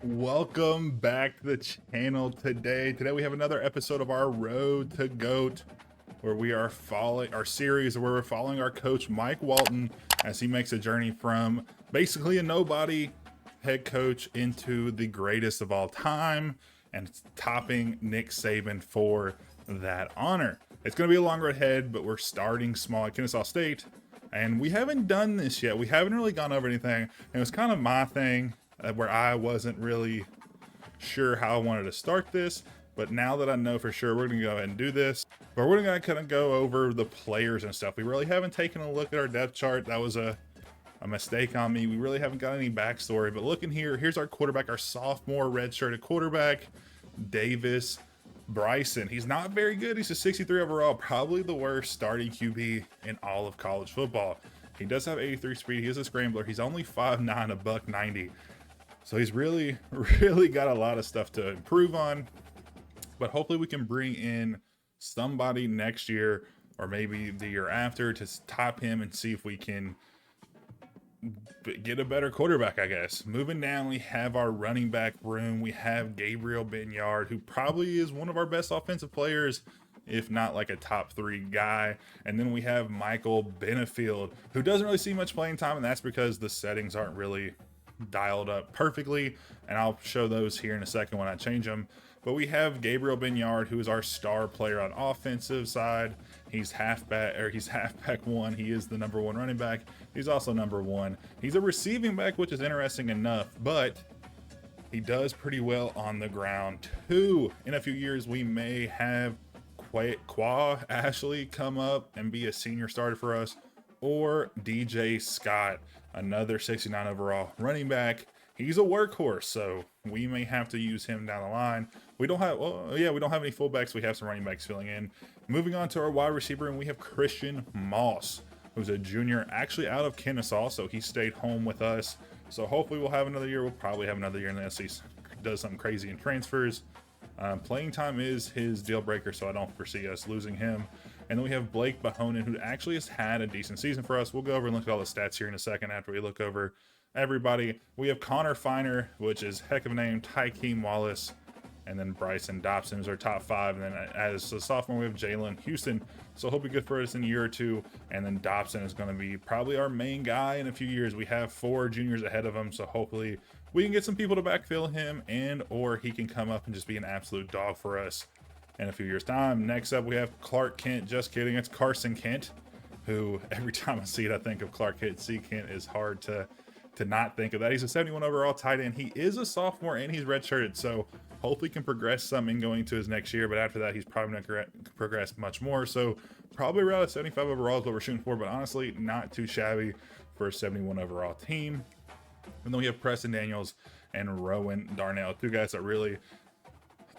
Welcome back to the channel today. Today we have another episode of our Road to GOAT, where we are following our series where we're following our coach Mike Walton as he makes a journey from basically a nobody head coach into the greatest of all time and topping Nick Saban for that honor. It's going to be a long road ahead, but we're starting small at Kennesaw State, and we haven't done this yet. We haven't really gone over anything, and it was kind of my thing where I wasn't really sure how I wanted to start this, but now that I know for sure, we're gonna go ahead and do this. But we're gonna kind of go over the players and stuff. We really haven't taken a look at our depth chart. That was a mistake on me. We really haven't got any backstory, but looking here, here's our quarterback, our sophomore redshirted quarterback, Davis Bryson. He's not very good. He's a 63 overall, probably the worst starting QB in all of college football. He does have 83 speed. He is a scrambler. He's only 5'9", a buck 90. So he's really got a lot of stuff to improve on, but hopefully we can bring in somebody next year or maybe the year after to top him and see if we can get a better quarterback, I guess. Moving down, we have our running back room. We have Gabriel Benyard, who probably is one of our best offensive players, if not like a top 3 guy. And then we have Michael Benefield, who doesn't really see much playing time, and that's because the settings aren't really dialed up perfectly, and I'll show those here in a second when I change them. But we have Gabriel Benyard, who is our star player on offensive side. He's halfback 1. He is the number 1 running back. He's also number 1. He's a receiving back, which is interesting enough, but he does pretty well on the ground too. In a few years, we may have Qua Ashley come up and be a senior starter for us, or DJ Scott, another 69 overall running back. He's a workhorse, so we may have to use him down the line. We don't have any fullbacks. We have some running backs filling in. Moving on to our wide receiver, and we have Christian Moss, who's a junior, actually out of Kennesaw, so he stayed home with us. So hopefully we'll have another year. We'll probably have another year unless he does something crazy in transfers. Playing time is his deal breaker, so I don't foresee us losing him. And then we have Blake Bahonen, who actually has had a decent season for us. We'll go over and look at all the stats here in a second after we look over everybody. We have Connor Finer, which is heck of a name, Tykeem Wallace, and then Bryson Dobson is our top 5. And then as a sophomore, we have Jalen Houston. So he'll be good for us in a year or two. And then Dobson is going to be probably our main guy in a few years. We have 4 juniors ahead of him, so hopefully we can get some people to backfill him, and or he can come up and just be an absolute dog for us in a few years' time. Next up, we have Clark Kent. Just kidding, it's Carson Kent, who every time I see it, I think of Clark Kent. C. Kent is hard to not think of that. He's a 71 overall tight end. He is a sophomore and he's redshirted, so hopefully can progress some in going to his next year, but after that he's probably not going to progress much more. So probably around a 75 overall is what we're shooting for, but honestly not too shabby for a 71 overall team. And then we have Preston Daniels and Rowan Darnell, 2 guys that really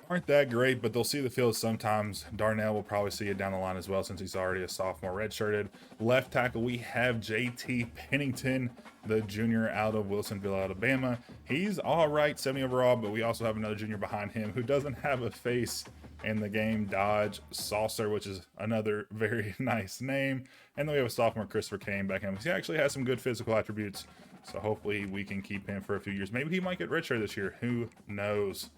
aren't that great, but they'll see the field sometimes. Darnell will probably see it down the line as well since he's already a sophomore redshirted. Left tackle, we have JT Pennington, the junior out of Wilsonville, Alabama. He's all right, 70 overall, but we also have another junior behind him who doesn't have a face in the game, Dodge Saucer, which is another very nice name. And then we have a sophomore, Christopher Kane, back in. He actually has some good physical attributes, so hopefully we can keep him for a few years. Maybe he might get redshirted this year, who knows.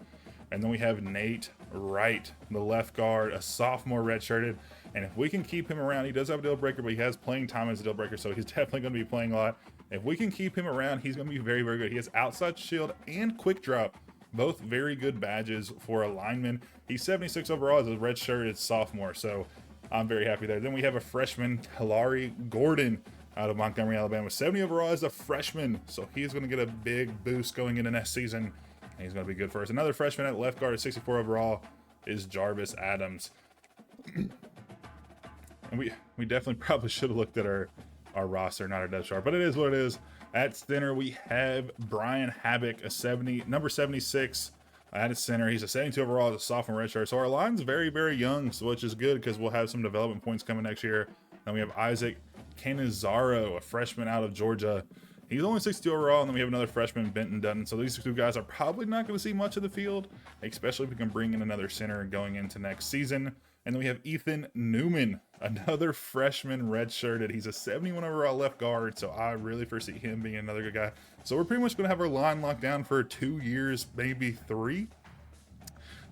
And then we have Nate Wright, the left guard, a sophomore redshirted. And if we can keep him around, he does have a deal breaker, but he has playing time as a deal breaker, so he's definitely going to be playing a lot. If we can keep him around, he's going to be very, very good. He has outside shield and quick drop, both very good badges for a lineman. He's 76 overall as a redshirted sophomore, so I'm very happy there. Then we have a freshman, Hilary Gordon, out of Montgomery, Alabama, 70 overall as a freshman, so he's going to get a big boost going into next season. He's going to be good for us. Another freshman at left guard at 64 overall is Jarvis Adams. And we definitely probably should have looked at our roster, not our depth chart, but it is what it is. At center, we have Brian Havoc, number 76 at center. He's a 72 overall as a sophomore redshirt. So our line's very, very young, so which is good because we'll have some development points coming next year. Then we have Isaac Canizaro, a freshman out of Georgia. He's only 62 overall, and then we have another freshman, Benton Dutton. So these 2 guys are probably not going to see much of the field, especially if we can bring in another center going into next season. And then we have Ethan Newman, another freshman redshirted. He's a 71 overall left guard, so I really foresee him being another good guy. So we're pretty much going to have our line locked down for 2 years, maybe 3,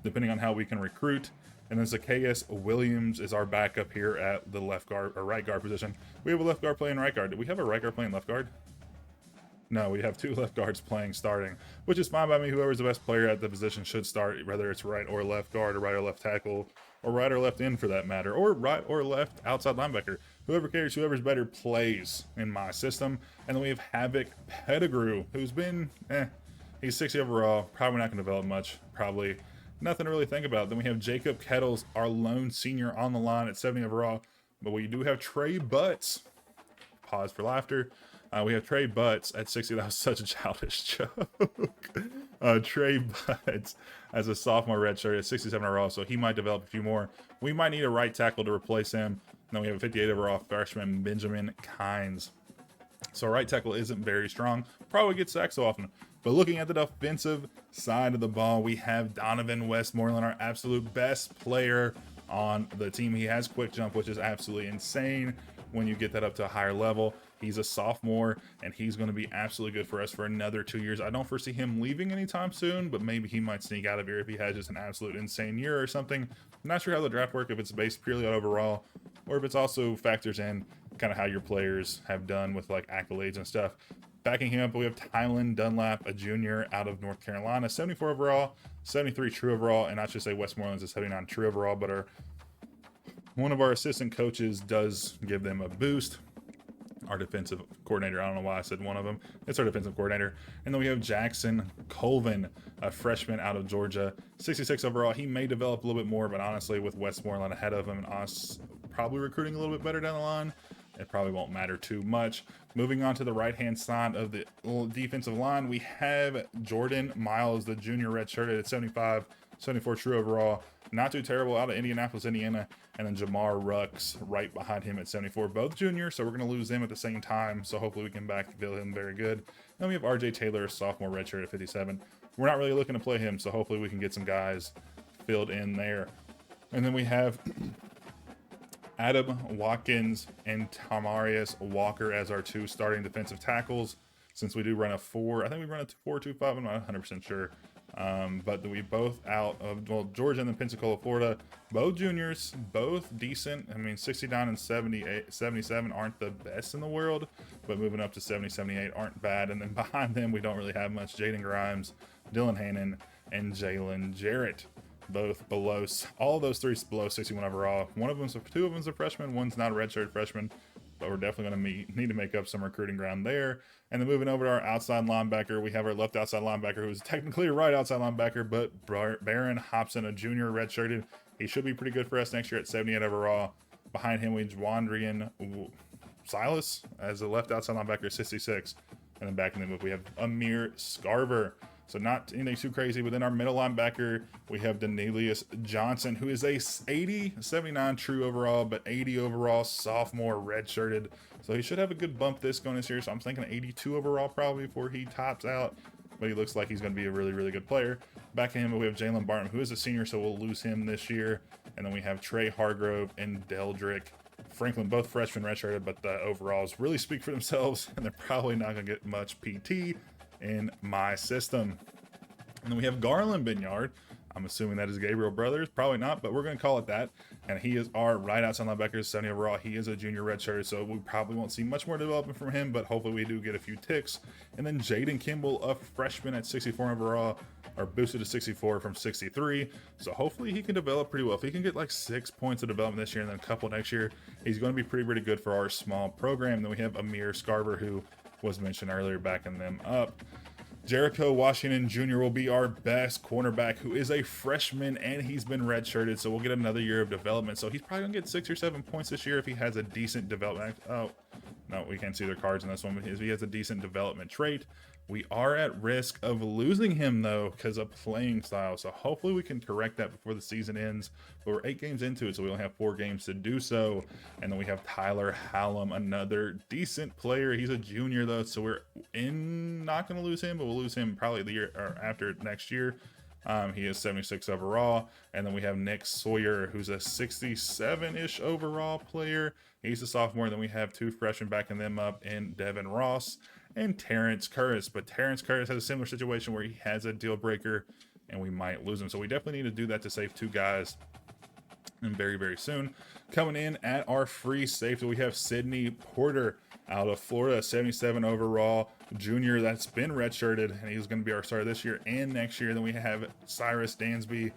depending on how we can recruit. And then Zacchaeus Williams is our backup here at the left guard or right guard position. We have a left guard playing right guard. Do we have a right guard playing left guard? No, we have 2 left guards playing starting, which is fine by me. Whoever's the best player at the position should start, whether it's right or left guard or right or left tackle or right or left end for that matter, or right or left outside linebacker. Whoever cares, whoever's better plays in my system. And then we have Havoc Pettigrew, who's been, he's 60 overall, probably not going to develop much, probably nothing to really think about. Then we have Jacob Kettles, our lone senior on the line at 70 overall, but we do have Trey Butts. Pause for laughter. We have Trey Butts at 60. That was such a childish joke. Trey Butts as a sophomore redshirt at 67 overall, so he might develop a few more. We might need a right tackle to replace him. And then we have a 58 overall freshman, Benjamin Kynes. So right tackle isn't very strong. Probably gets sacked so often. But looking at the defensive side of the ball, we have Donovan Westmoreland, our absolute best player on the team. He has quick jump, which is absolutely insane when you get that up to a higher level. He's a sophomore, and he's going to be absolutely good for us for another 2 years. I don't foresee him leaving anytime soon, but maybe he might sneak out of here if he has just an absolute insane year or something. I'm not sure how the draft works, if it's based purely on overall, or if it's also factors in kind of how your players have done with like accolades and stuff. Backing him up, we have Tylen Dunlap, a junior out of North Carolina, 74 overall, 73 true overall, and I should say Westmoreland's a 79 true overall, but one of our assistant coaches does give them a boost. Our defensive coordinator, I don't know why I said one of them. It's our defensive coordinator. And then we have Jackson Colvin, a freshman out of Georgia, 66 overall. He may develop a little bit more, but honestly, with Westmoreland ahead of him and us probably recruiting a little bit better down the line, it probably won't matter too much. Moving on to the right-hand side of the defensive line, we have Jordan Miles, the junior redshirted at 75, 74 true overall. Not too terrible, out of Indianapolis, Indiana. And then Jamar Rux right behind him at 74, both juniors, so we're going to lose them at the same time, so hopefully we can backfill him very good. Then we have RJ Taylor, sophomore redshirt at 57. We're not really looking to play him, so hopefully we can get some guys filled in there. And then we have Adam Watkins and Tamarius Walker as our 2 starting defensive tackles. Since we do run a 4, I think we run a 4-2-5, I'm not 100% sure. But we both out of, well, Georgia and then Pensacola, Florida, both juniors, both decent. I mean, 69 and 77 aren't the best in the world, but moving up to 70, 78 aren't bad. And then behind them, we don't really have much. Jaden Grimes, Dylan Hannon, and Jalen Jarrett, both below, all those 3 below 61 overall. 2 of them's a freshman, one's not a redshirt freshman, but we're definitely going to need to make up some recruiting ground there. And then moving over to our outside linebacker, we have our left outside linebacker, who's technically a right outside linebacker, but Barron Hobson, a junior redshirted. He should be pretty good for us next year at 78 overall. Behind him, we have Wandrian Silas as a left outside linebacker, 66. And then backing them up, we have Amir Scarver. So not anything too crazy. Within our middle linebacker, we have Danelius Johnson, who is a 79 true overall, but 80 overall sophomore redshirted. So he should have a good bump this year. So I'm thinking 82 overall probably before he tops out. But he looks like he's going to be a really, really good player. Back in him, we have Jalen Barton, who is a senior, so we'll lose him this year. And then we have Trey Hargrove and Deldrick Franklin, both freshmen redshirted, but the overalls really speak for themselves, and they're probably not going to get much PT in my system. And then we have Garland Binyard. I'm assuming that is Gabriel Brothers. Probably not, but we're going to call it that. And he is our right outside linebacker, 70 overall. He is a junior redshirt, so we probably won't see much more development from him, but hopefully we do get a few ticks. And then Jaden Kimball, a freshman at 64 overall, or boosted to 64 from 63. So hopefully he can develop pretty well. If he can get like 6 points of development this year and then a couple next year, he's going to be pretty good for our small program. And then we have Amir Scarver, who was mentioned earlier, backing them up. Jericho Washington Jr. will be our best cornerback, who is a freshman, and he's been redshirted, so we'll get another year of development. So he's probably going to get 6 or 7 points this year if he has a decent development. Oh, no, we can't see their cards in this one, but if he has a decent development trait. We are at risk of losing him, though, because of playing style. So hopefully we can correct that before the season ends. But we're 8 games into it, so we only have 4 games to do so. And then we have Tyler Hallam, another decent player. He's a junior, though, so we're not going to lose him, but we'll lose him probably the year or after next year. He is 76 overall. And then we have Nick Sawyer, who's a 67-ish overall player. He's a sophomore. Then we have 2 freshmen backing them up in Devin Ross and Terrence Curtis. But Terrence Curtis has a similar situation where he has a deal breaker and we might lose him. So we definitely need to do that to save 2 guys. And very, very soon. Coming in at our free safety, we have Sydney Porter out of Florida, 77 overall junior that's been redshirted, and he's going to be our starter this year and next year. Then we have Cyrus Dansby,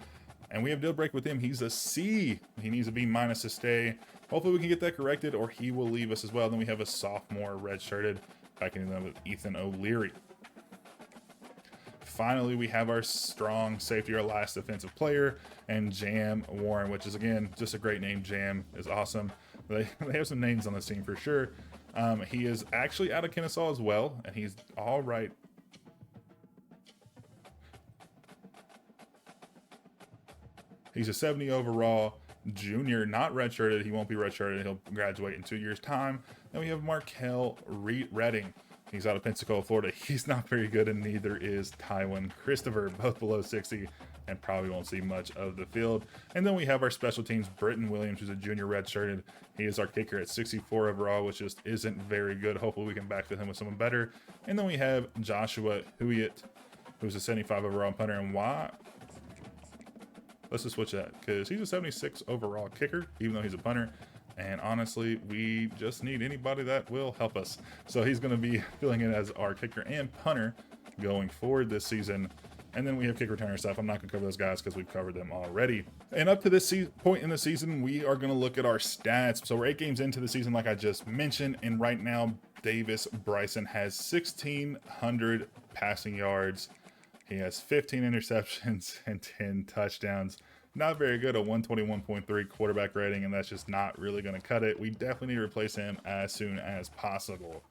and we have deal break with him. He's a C. He needs a B- to stay. Hopefully we can get that corrected, or he will leave us as well. Then we have a sophomore redshirted, backing them with Ethan O'Leary. Finally, we have our strong safety, our last defensive player, and Jam Warren, which is, again, just a great name. Jam is awesome. They have some names on this team for sure. He is actually out of Kennesaw as well, and he's all right. He's a 70 overall junior, not redshirted. He won't be redshirted. He'll graduate in 2 years' time. Then we have Markel Redding. He's out of Pensacola, Florida. He's not very good, and neither is Tywin Christopher, both below 60, and probably won't see much of the field. And then we have our special teams, Britton Williams, who's a junior redshirted. He is our kicker at 64 overall, which just isn't very good. Hopefully we can backfill him with someone better. And then we have Joshua Huyett, who's a 75 overall punter. And why? Let's just switch that, because he's a 76 overall kicker, even though he's a punter. And honestly, we just need anybody that will help us. So he's going to be filling in as our kicker and punter going forward this season. And then we have kick returner stuff. I'm not going to cover those guys because we've covered them already. And up to this point in the season, we are going to look at our stats. So we're 8 games into the season, like I just mentioned. And right now, Davis Bryson has 1,600 passing yards. He has 15 interceptions and 10 touchdowns. Not very good, a 121.3 quarterback rating, and that's just not really going to cut it. We definitely need to replace him as soon as possible.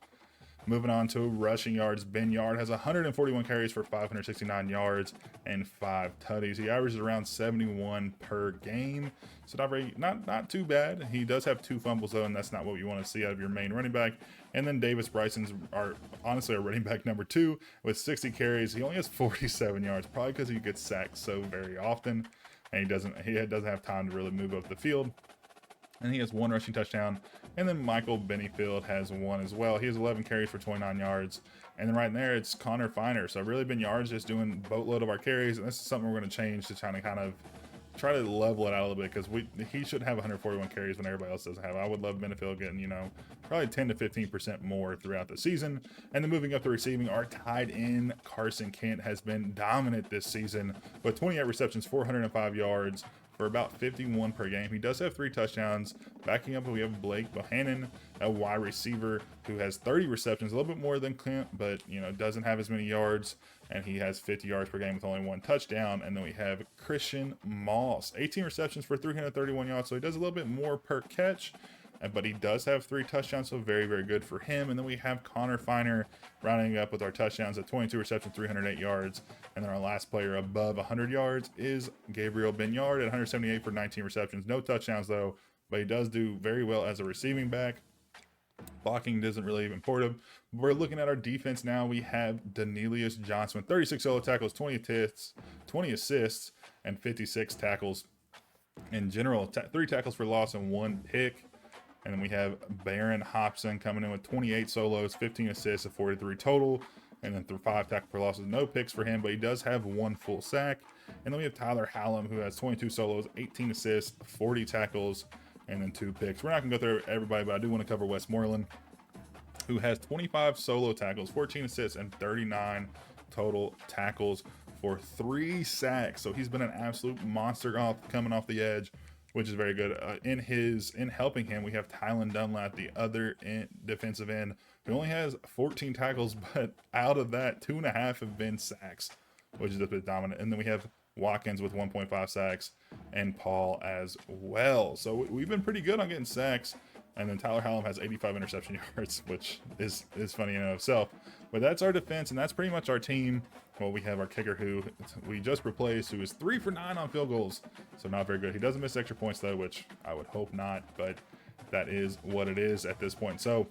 Moving on to rushing yards, Ben Yard has 141 carries for 569 yards and 5 tutties. He averages around 71 per game, so not too bad. He does have 2 fumbles though, and that's not what you want to see out of your main running back. And then Davis Bryson's honestly our running back number 2 with 60 carries. He only has 47 yards, probably because he gets sacked so very often. And he doesn't have time to really move up the field. And he has 1 rushing touchdown. And then Michael Bennyfield has 1 as well. He has 11 carries for 29 yards. And then right there, it's Connor Finer. So really Ben Yards just doing boatload of our carries. And this is something we're going to change to kind of try to level it out a little bit, because he should have 141 carries when everybody else doesn't have. I would love Bennyfield getting, probably 10 to 15% more throughout the season. And then moving up to receiving, our tight end Carson Kent has been dominant this season with 28 receptions, 405 yards for about 51 per game. He does have 3 touchdowns. Backing up, we have Blake Bohannon, a wide receiver who has 30 receptions, a little bit more than Clint, but doesn't have as many yards, and he has 50 yards per game with only 1 touchdown. And then we have Christian Moss, 18 receptions for 331 yards, so he does a little bit more per catch, but he does have 3 touchdowns, so very, very good for him. And then we have Connor Finer rounding up with our touchdowns at 22 receptions, 308 yards. And then our last player above 100 yards is Gabriel Benyard at 178 for 19 receptions. No touchdowns, though, but he does do very well as a receiving back. Blocking doesn't really import him. We're looking at our defense now. We have Danelius Johnson with 36 solo tackles, 20 assists, and 56 tackles in general. 3 tackles for loss and 1 pick. And then we have Baron Hobson coming in with 28 solos, 15 assists, and 43 total. And then through 5 tackle for losses, no picks for him, but he does have 1 full sack. And then we have Tyler Hallam, who has 22 solos, 18 assists, 40 tackles, and then 2 picks. We're not going to go through everybody, but I do want to cover Westmoreland, who has 25 solo tackles, 14 assists, and 39 total tackles for 3 sacks. So he's been an absolute monster coming off the edge, which is very good. In helping him, we have Tylen Dunlap, the other defensive end, who only has 14 tackles, but out of that, 2.5 have been sacks, which is a bit dominant. And then we have Watkins with 1.5 sacks and Paul as well. So we've been pretty good on getting sacks. And then Tyler Hallam has 85 interception yards, which is funny in and of itself. But that's our defense, and that's pretty much our team. Well, we have our kicker, who we just replaced, who is 3 for 9 on field goals. So not very good. He doesn't miss extra points, though, which I would hope not. But that is what it is at this point. So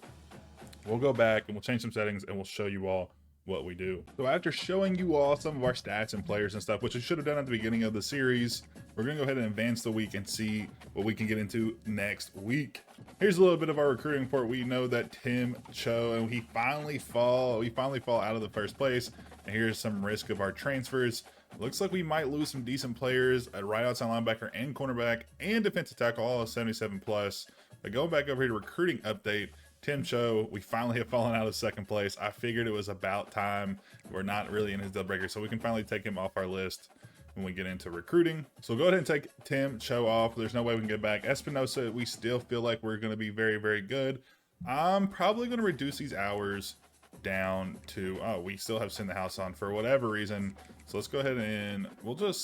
we'll go back, and we'll change some settings, and we'll show you all what we do. So after showing you all some of our stats and players and stuff, which I should have done at the beginning of the series, we're going to go ahead and advance the week and see what we can get into next week. Here's a little bit of our recruiting report. We know that Tim Cho, and we finally fall out of the first place. And here's some risk of our transfers. Looks like we might lose some decent players at right outside linebacker and cornerback and defensive tackle, all 77 plus. But going back over here to recruiting update, Tim Cho, we finally have fallen out of second place. I figured it was about time. We're not really in his deal breaker, so we can finally take him off our list when we get into recruiting. So go ahead and take Tim Cho off. There's no way we can get back. Espinosa, we still feel like we're going to be very, very good. I'm probably going to reduce these hours down to, oh, we still have Send the House on for whatever reason. So let's go ahead and let's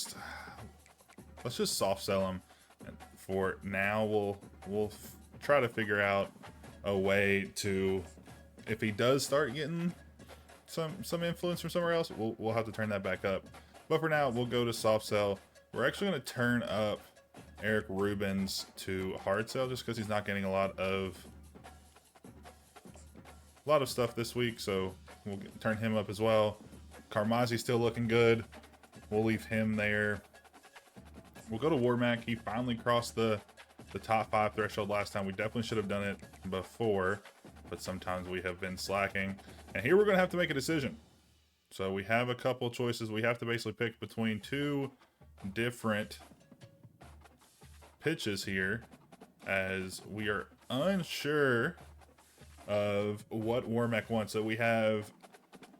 just soft sell him. And for now, we'll try to figure out a way to, if he does start getting some influence from somewhere else, we'll have to turn that back up. But for now, we'll go to soft sell. We're actually going to turn up Eric Rubens to hard sell just because he's not getting a lot of stuff this week, so we'll turn him up as well. Carmazzi's still looking good. We'll leave him there. We'll go to Warmack. He finally crossed the top 5 threshold last time. We definitely should have done it before, but sometimes we have been slacking. And here we're going to have to make a decision. So we have a couple choices. We have to basically pick between 2 different pitches here, as we are unsure of what Warmack wants. So we have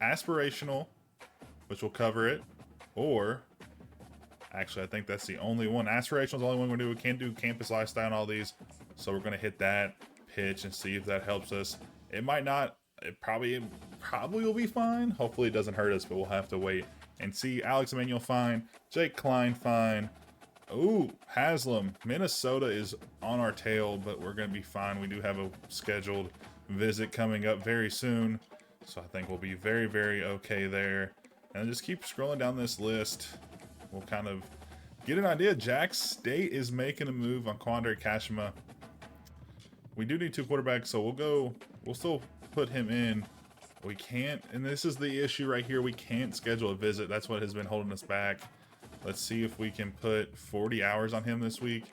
aspirational, which will cover it, or actually I think that's the only one. Aspirational is the only one we're going to do. We can't do campus lifestyle and all these, so we're going to hit that pitch and see if that helps us. It might not. It probably will be fine. Hopefully it doesn't hurt us, but we'll have to wait and see. Alex Emanuel fine. Jake Klein fine. Ooh, Haslam. Minnesota is on our tail, but we're going to be fine. We do have a scheduled visit coming up very soon, so I think we'll be very, very okay there. And just keep scrolling down this list. We'll kind of get an idea. Jack State is making a move on Quandre Kashima. We do need 2 quarterbacks, so we'll still put him in. We can't, and this is the issue right here, we can't schedule a visit. That's what has been holding us back. Let's see if we can put 40 hours on him this week,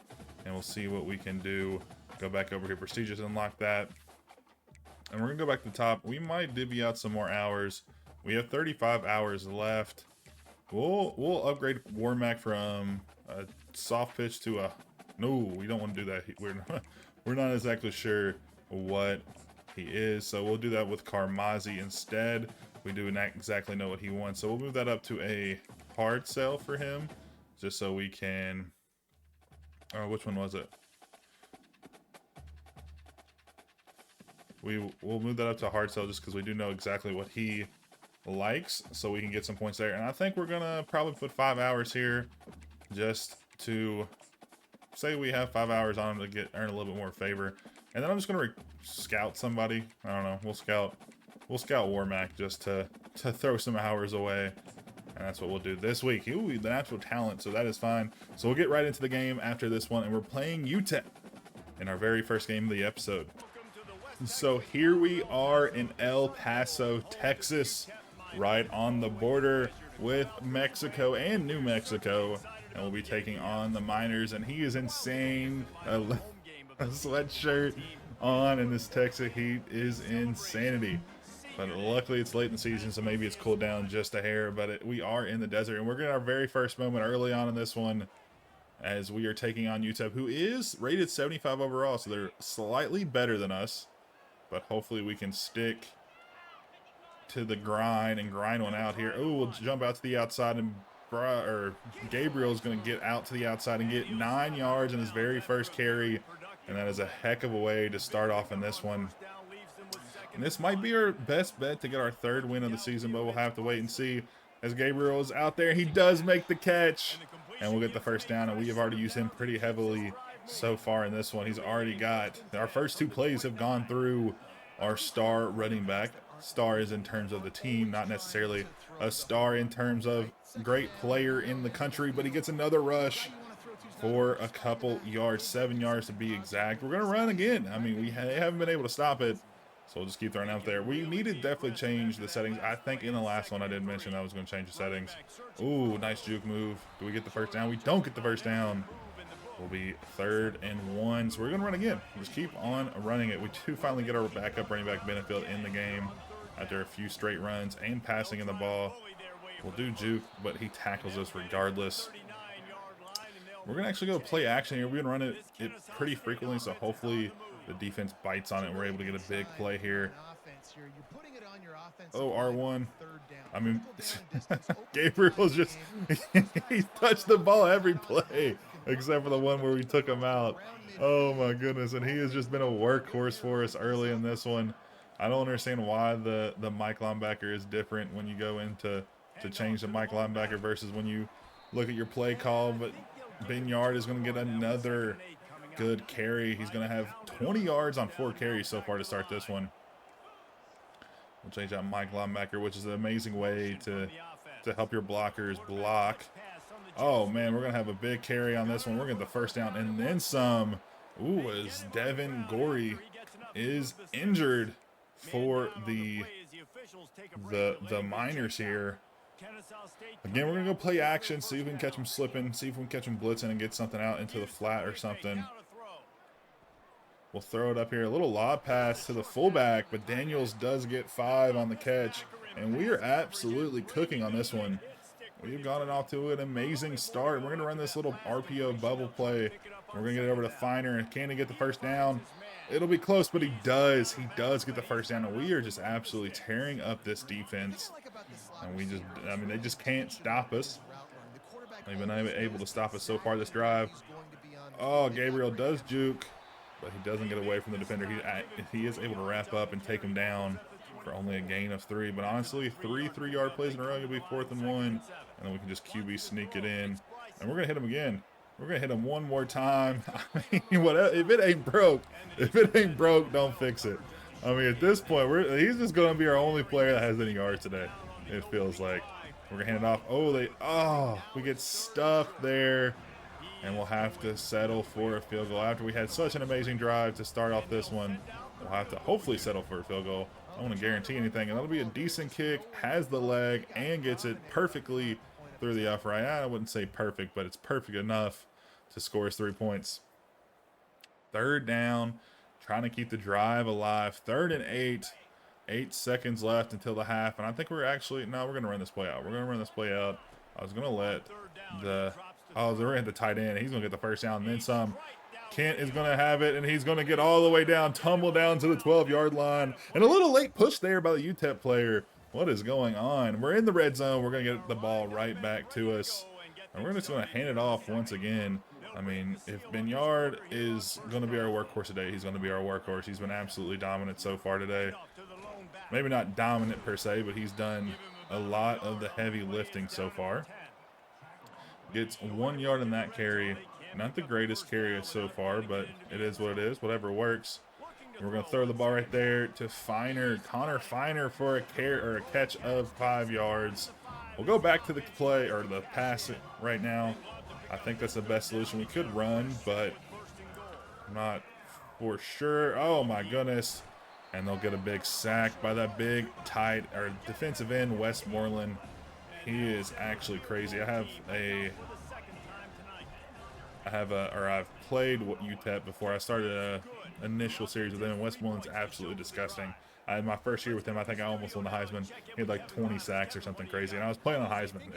and we'll see what we can do. Go back over here, prestigious, unlock that. And we're gonna go back to the top. We might divvy out some more hours. We have 35 hours left. We'll upgrade Warmack from a soft pitch to a, no, we don't want to do that. We're not exactly sure what he is, so we'll do that with Carmazzi instead. We do not exactly know what he wants, so we'll move that up to a hard sell for him, just so we can, which one was it? We'll move that up to hard sell just because we do know exactly what he likes, so we can get some points there. And I think we're gonna probably put 5 hours here, just to say we have 5 hours on him to earn a little bit more favor. And then I'm just gonna scout somebody. I don't know. We'll scout Warmack just to throw some hours away. And that's what we'll do this week. Ooh, the natural talent, so that is fine. So we'll get right into the game after this one, and we're playing UTEP in our very first game of the episode. So here we are in El Paso, Texas, right on the border with Mexico and New Mexico. And we'll be taking on the Miners, and he is insane. A sweatshirt on in this Texas heat is insanity. But luckily it's late in the season, so maybe it's cooled down just a hair. But we are in the desert, and we're getting our very first moment early on in this one, as we are taking on UTEP, who is rated 75 overall, so they're slightly better than us. But hopefully we can stick to the grind and grind one out here. Oh, we'll jump out to the outside, and Gabriel's going to get out to the outside and get 9 yards in his very first carry. And that is a heck of a way to start off in this one. And this might be our best bet to get our 3rd win of the season, but we'll have to wait and see. As Gabriel is out there, he does make the catch, and we'll get the first down. And we have already used him pretty heavily so far in this one. He's already got, our first 2 plays have gone through our star running back. Star is in terms of the team, not necessarily a star in terms of great player in the country, but he gets another rush for a couple yards, 7 yards to be exact. We're going to run again. I mean, we haven't been able to stop it. So we'll just keep throwing out there. We need to definitely change the settings. I think in the last one I did mention I was going to change the settings. Ooh, nice juke move. Do we get the first down? We don't get the first down. Will be 3rd and 1. So we're going to run again. We'll just keep on running it. We do finally get our backup running back Benefield in the game after a few straight runs and passing in the ball. We'll do juke, but he tackles us regardless. We're going to actually go play action here. We're going to run it pretty frequently, so hopefully the defense bites on it and we're able to get a big play here. Oh, R1. I mean, Gabriel's just, he's touched the ball every play, except for the one where we took him out. Oh my goodness, and he has just been a workhorse for us early in this one. I don't understand why the Mike linebacker is different when you go into to change the Mike linebacker versus when you look at your play call, but Binyard is going to get another good carry. He's going to have 20 yards on 4 carries so far to start this one. We'll change out Mike linebacker, which is an amazing way to help your blockers block. Oh, man, we're going to have a big carry on this one. We're going to get the first down and then some. Ooh, as Devin Gorey is injured for the Miners here. Again, we're going to go play action, see if we can catch him slipping, see if we can catch him blitzing and get something out into the flat or something. We'll throw it up here. A little lob pass to the fullback, but Daniels does get 5 on the catch. And we are absolutely cooking on this one. We've gotten off to an amazing start. We're going to run this little RPO bubble play. We're going to get it over to Finer. Can he get the first down? It'll be close, but he does. He does get the first down. And we are just absolutely tearing up this defense. And we just, I mean, they just can't stop us. They've been able to stop us so far this drive. Oh, Gabriel does juke, but he doesn't get away from the defender. He is able to wrap up and take him down for only a gain of 3. But honestly, 3 3-yard plays in a row, it'll be 4th and 1. And then we can just QB sneak it in. And we're going to hit him again. We're going to hit him one more time. I mean, whatever, if it ain't broke, don't fix it. I mean, at this point, he's just going to be our only player that has any yards today, it feels like. We're going to hand it off. We get stuffed there. And we'll have to settle for a field goal. After we had such an amazing drive to start off this one, we'll have to hopefully settle for a field goal. I don't want to guarantee anything. And that'll be a decent kick, has the leg, and gets it perfectly through the upright. I wouldn't say perfect, but it's perfect enough to score us 3 points. 3rd down, trying to keep the drive alive. 3rd and 8. 8 seconds left until the half. And I think we're going to run this play out. We're going to run this play out. I was going to let they're going to hit the tight end. He's going to get the first down and then some. Kent is going to have it, and he's going to get all the way down, tumble down to the 12-yard line. And a little late push there by the UTEP player. What is going on? We're in the red zone. We're going to get the ball right back to us. And we're just going to hand it off once again. I mean, if Binyard is going to be our workhorse today, he's going to be our workhorse. He's been absolutely dominant so far today. Maybe not dominant per se, but he's done a lot of the heavy lifting so far. Gets 1 yard in that carry. Not the greatest carry so far, but it is what it is. Whatever works. We're going to throw the ball right there to Finer. Connor Finer for a catch of 5 yards. We'll go back to the play or the pass right now. I think that's the best solution. We could run, but I'm not for sure. Oh my goodness. And they'll get a big sack by that big tight or defensive end, Westmoreland. He is actually crazy. I've played UTEP before. I started an initial series with him, and Westmoreland's absolutely disgusting. I had my first year with him. I think I almost won the Heisman. He had like 20 sacks or something crazy, and I was playing on Heisman.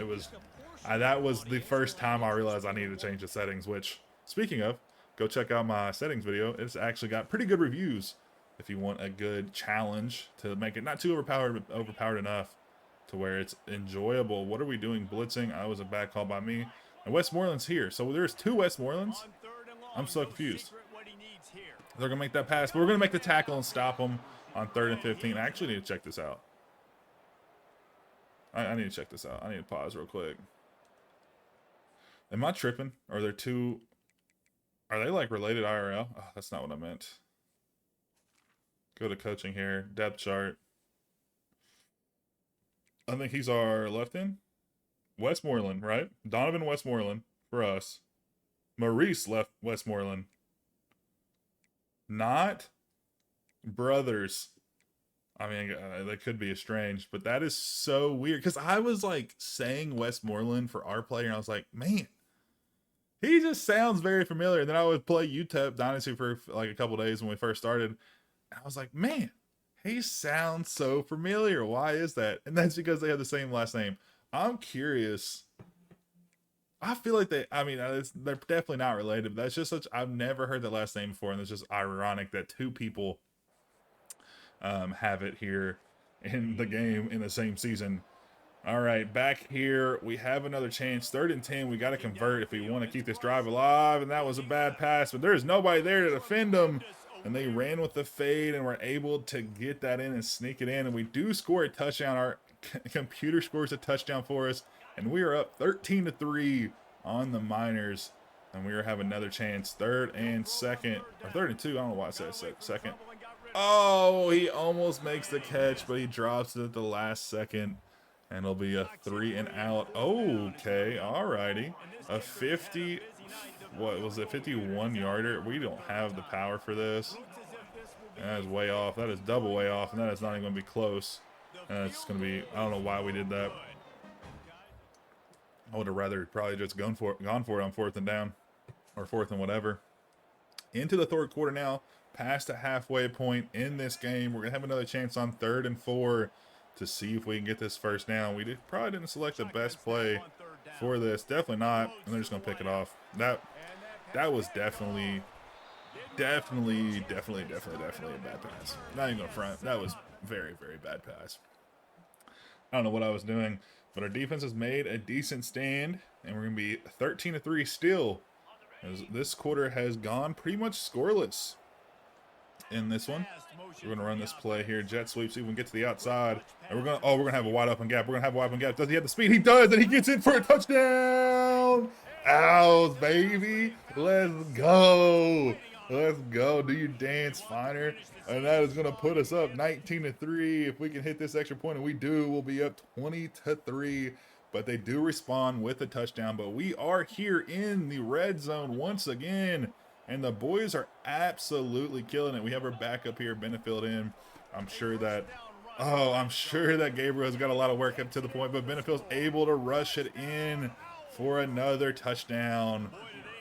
That was the first time I realized I needed to change the settings, which, speaking of, go check out my settings video. It's actually got pretty good reviews if you want a good challenge to make it not too overpowered, but overpowered enough to where it's enjoyable. What are we doing? Blitzing. I was a bad call by me. And Westmoreland's here. So there's 2 Westmorelands. I'm so confused. They're going to make that pass, but we're going to make the tackle and stop them on 3rd and 15. I actually need to check this out. I need to check this out. I need to pause real quick. Am I tripping? Are they like related IRL? Oh, that's not what I meant. Go to coaching here. Depth chart. I think he's our left end. Westmoreland, right? Donovan Westmoreland for us. Maurice left Westmoreland. Not brothers. I mean, that could be estranged, but that is so weird because I was like saying Westmoreland for our player, and I was like, man, he just sounds very familiar. And then I would play UTEP Dynasty for like a couple days when we first started, and I was like, man, he sounds so familiar. Why is that? And that's because they have the same last name. I'm curious. I feel like I mean, they're definitely not related, but that's just such, I've never heard that last name before, and it's just ironic that two people have it here in the game in the same season. All right, back here, we have another chance. 3rd and 10, we got to convert if we want to keep this drive alive, and that was a bad pass, but there's nobody there to defend them, and they ran with the fade and were able to get that in and sneak it in, and we do score a touchdown. Our computer scores a touchdown for us, and we are up 13-3 on the Miners, and we are having another chance. 3rd and 2nd, or 3rd and 2, I don't know why I said second. Oh, he almost makes the catch, but he drops it at the last second, and it'll be a 3 and out. Okay, alrighty. A 50, what was it, 51 yarder? We don't have the power for this. That is way off. That is double way off, and that is not even going to be close. And it's going to be, I don't know why we did that. I would have rather probably just gone for it on 4th and down, or 4th and whatever. Into the 3rd quarter now, past the halfway point in this game. We're going to have another chance on 3rd and 4 to see if we can get this first down. We probably didn't select the best play for this. Definitely not. And they're just going to pick it off. That was definitely a bad pass. Not even going to front. That was very, very bad pass. I don't know what I was doing, but our defense has made a decent stand, and we're going to be 13-3 still, as this quarter has gone pretty much scoreless in this one. We're going to run this play here, jet sweep, see if we can get to the outside, and we're going to have a wide open gap. Does he have the speed? He does, and he gets in for a touchdown. Owls, baby. Let's go. Let's go. Do your dance, Finer. And that is going to put us up 19-3. If we can hit this extra point, and we do, we'll be up 20-3. But they do respond with a touchdown. But we are here in the red zone once again. And the boys are absolutely killing it. We have our backup here, Benefield in. I'm sure that Gabriel has got a lot of work up to the point. But Benefield's able to rush it in for another touchdown.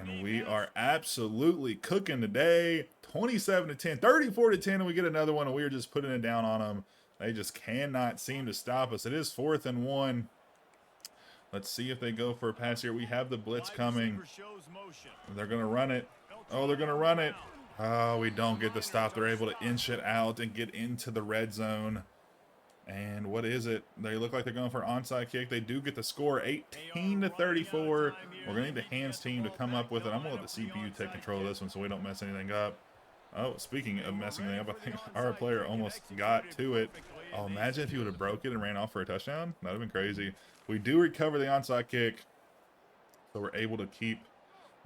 And we are absolutely cooking today. 27-10, 34-10, and we get another one, and we are just putting it down on them. They just cannot seem to stop us. It is 4th and 1. Let's see if they go for a pass here. We have the blitz coming. They're going to run it. Oh, they're going to run it. Oh, we don't get the stop. They're able to inch it out and get into the red zone. And what is it? They look like they're going for an onside kick. They do get the score, 18-34. We're going to need the hands team to come up with it. I'm going to let the CPU take control of this one so we don't mess anything up. Oh, speaking of messing anything up, I think our player almost got to it. Oh, imagine if he would have broke it and ran off for a touchdown. That would have been crazy. We do recover the onside kick, so we're able to keep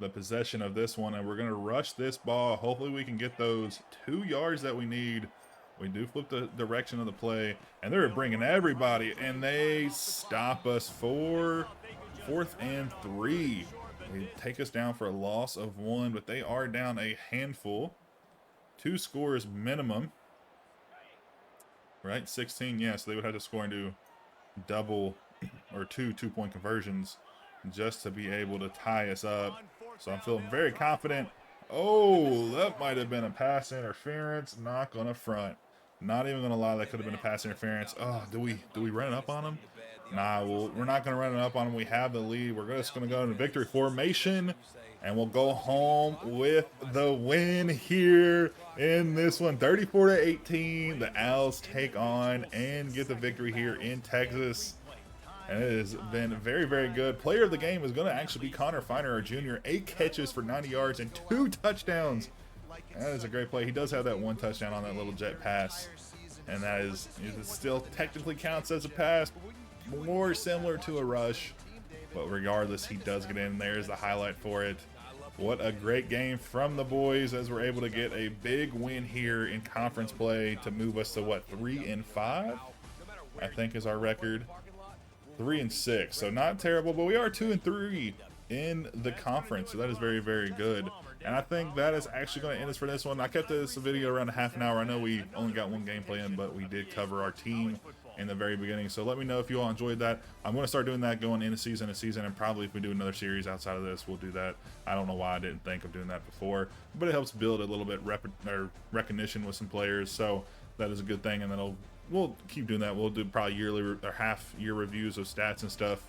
the possession of this one, and we're going to rush this ball. Hopefully we can get those 2 yards that we need. We do flip the direction of the play, and they're bringing everybody, and they stop us for 4th and 3. They take us down for a loss of 1, but they are down a handful. 2 scores minimum. Right? 16, yeah, so they would have to score into double or 2 two-point conversions just to be able to tie us up. So I'm feeling very confident. Oh, that might have been a pass interference. Not going to front. Not even going to lie, that could have been a pass interference. Oh, do we run it up on him? Nah, we're not going to run it up on him. We have the lead. We're just going to go into victory formation, and we'll go home with the win here in this one. 34-18. The Owls take on and get the victory here in Texas. And it has been very, very good. Player of the game is going to actually be Connor Finer, our junior. 8 catches for 90 yards and 2 touchdowns. That is a great play. He does have that 1 touchdown on that little jet pass. And that is, it still technically counts as a pass, more similar to a rush. But regardless, he does get in. There's the highlight for it. What a great game from the boys as we're able to get a big win here in conference play to move us to what, 3-5? I think is our record. 3-6, so not terrible, but we are 2-3 in the conference, so that is very, very good. And I think that is actually going to end us for this one. I kept this video around a half an hour. I know we only got one gameplay in, but we did cover our team in the very beginning. So let me know if you all enjoyed that. I'm going to start doing that going into season to season, and probably if we do another series outside of this, we'll do that. I don't know why I didn't think of doing that before, but it helps build a little bit recognition with some players. So that is a good thing, and then we'll keep doing that. We'll do probably yearly or half-year reviews of stats and stuff,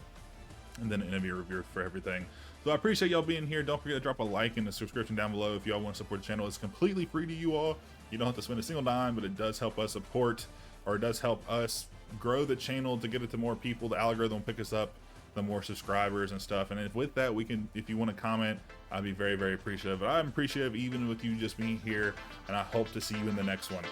and then an interview review for everything. So I appreciate y'all being here. Don't forget to drop a like and a subscription down below if y'all want to support the channel. It's completely free to you all. You don't have to spend a single dime, but it does help us support, or it does help us grow the channel to get it to more people. The algorithm will pick us up, the more subscribers and stuff. And with that, we can, if you want to comment, I'd be very, very appreciative. But I'm appreciative even with you just being here, and I hope to see you in the next one.